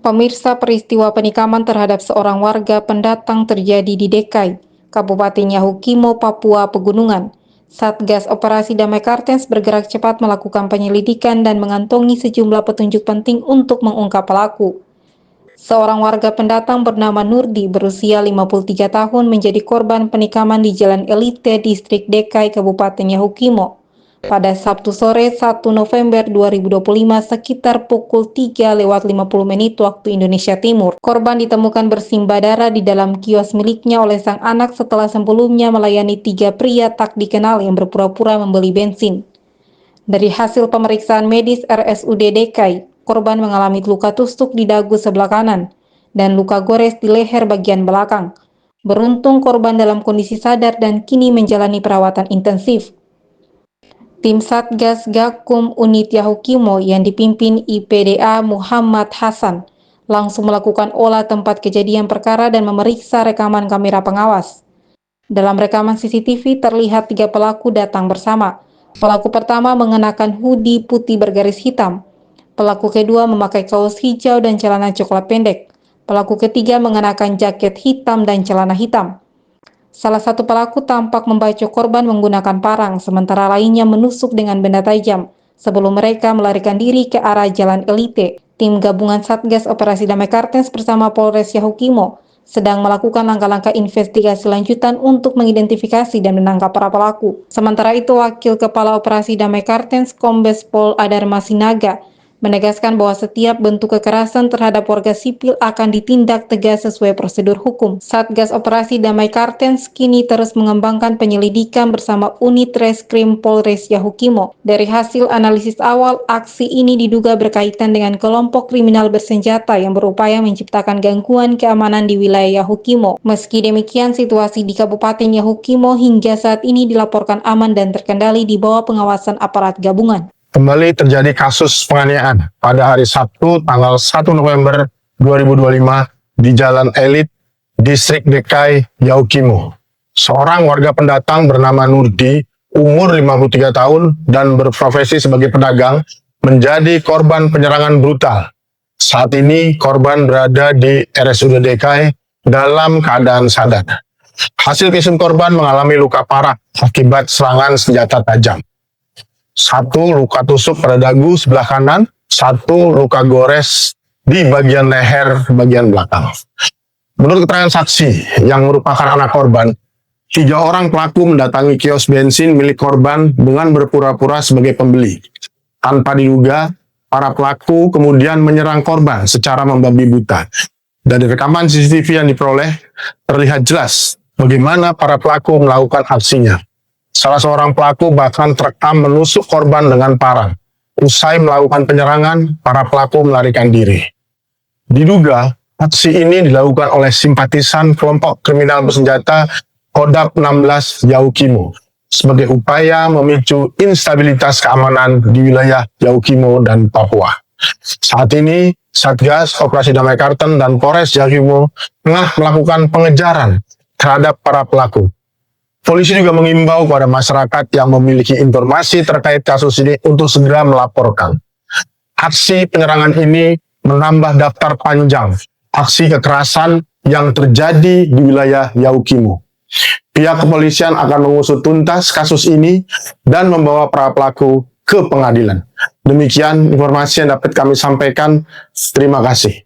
Pemirsa, peristiwa penikaman terhadap seorang warga pendatang terjadi di Dekai, Kabupaten Yahukimo, Papua Pegunungan. Satgas Operasi Damai Kartens bergerak cepat melakukan penyelidikan dan mengantongi sejumlah petunjuk penting untuk mengungkap pelaku. Seorang warga pendatang bernama Nurdi berusia 53 tahun menjadi korban penikaman di Jalan Elite, Distrik Dekai, Kabupaten Yahukimo pada Sabtu sore 1 November 2025 sekitar pukul 3:50 waktu Indonesia Timur. Korban ditemukan bersimbah darah di dalam kios miliknya oleh sang anak setelah sebelumnya melayani 3 pria tak dikenal yang berpura-pura membeli bensin. Dari hasil pemeriksaan medis RSUD Dekai, korban mengalami luka tusuk di dagu sebelah kanan dan luka gores di leher bagian belakang. Beruntung korban dalam kondisi sadar dan kini menjalani perawatan intensif. Tim Satgas Gakum Unit Yahukimo yang dipimpin IPDA Muhammad Hasan langsung melakukan olah tempat kejadian perkara dan memeriksa rekaman kamera pengawas. Dalam rekaman CCTV terlihat 3 pelaku datang bersama. Pelaku pertama mengenakan hoodie putih bergaris hitam. Pelaku kedua memakai kaos hijau dan celana coklat pendek. Pelaku ketiga mengenakan jaket hitam dan celana hitam. Salah satu pelaku tampak membacok korban menggunakan parang, sementara lainnya menusuk dengan benda tajam sebelum mereka melarikan diri ke arah Jalan Elite. Tim gabungan Satgas Operasi Damai Kartens bersama Polres Yahukimo sedang melakukan langkah-langkah investigasi lanjutan untuk mengidentifikasi dan menangkap para pelaku. Sementara itu, Wakil Kepala Operasi Damai Kartens Kombes Pol Adarma Sinaga menegaskan bahwa setiap bentuk kekerasan terhadap warga sipil akan ditindak tegas sesuai prosedur hukum. Satgas Operasi Damai Kartens kini terus mengembangkan penyelidikan bersama Unit Reskrim Polres Yahukimo. Dari hasil analisis awal, aksi ini diduga berkaitan dengan kelompok kriminal bersenjata yang berupaya menciptakan gangguan keamanan di wilayah Yahukimo. Meski demikian, situasi di Kabupaten Yahukimo hingga saat ini dilaporkan aman dan terkendali di bawah pengawasan aparat gabungan. Kembali terjadi kasus penganiayaan pada hari Sabtu tanggal 1 November 2025 di Jalan Elit, Distrik Dekai, Yahukimo. Seorang warga pendatang bernama Nurdi, umur 53 tahun dan berprofesi sebagai pedagang, menjadi korban penyerangan brutal. Saat ini korban berada di RSUD Dekai dalam keadaan sadar. Hasil visum korban mengalami luka parah akibat serangan senjata tajam. 1 luka tusuk pada dagu sebelah kanan, 1 luka gores di bagian leher bagian belakang. Menurut keterangan saksi yang merupakan anak korban, 3 orang pelaku mendatangi kios bensin milik korban dengan berpura-pura sebagai pembeli. Tanpa diduga, para pelaku kemudian menyerang korban secara membabi buta. Dari rekaman CCTV yang diperoleh, terlihat jelas bagaimana para pelaku melakukan aksinya. Salah seorang pelaku bahkan terekam menusuk korban dengan parang. Usai melakukan penyerangan, para pelaku melarikan diri. Diduga, aksi ini dilakukan oleh simpatisan kelompok kriminal bersenjata Kodap 16 Yahukimo sebagai upaya memicu instabilitas keamanan di wilayah Yahukimo dan Papua. Saat ini, Satgas Operasi Damai Kartens dan Polres Yahukimo tengah melakukan pengejaran terhadap para pelaku. Polisi juga mengimbau kepada masyarakat yang memiliki informasi terkait kasus ini untuk segera melaporkan. Aksi penyerangan ini menambah daftar panjang aksi kekerasan yang terjadi di wilayah Yahukimo. Pihak kepolisian akan mengusut tuntas kasus ini dan membawa para pelaku ke pengadilan. Demikian informasi yang dapat kami sampaikan. Terima kasih.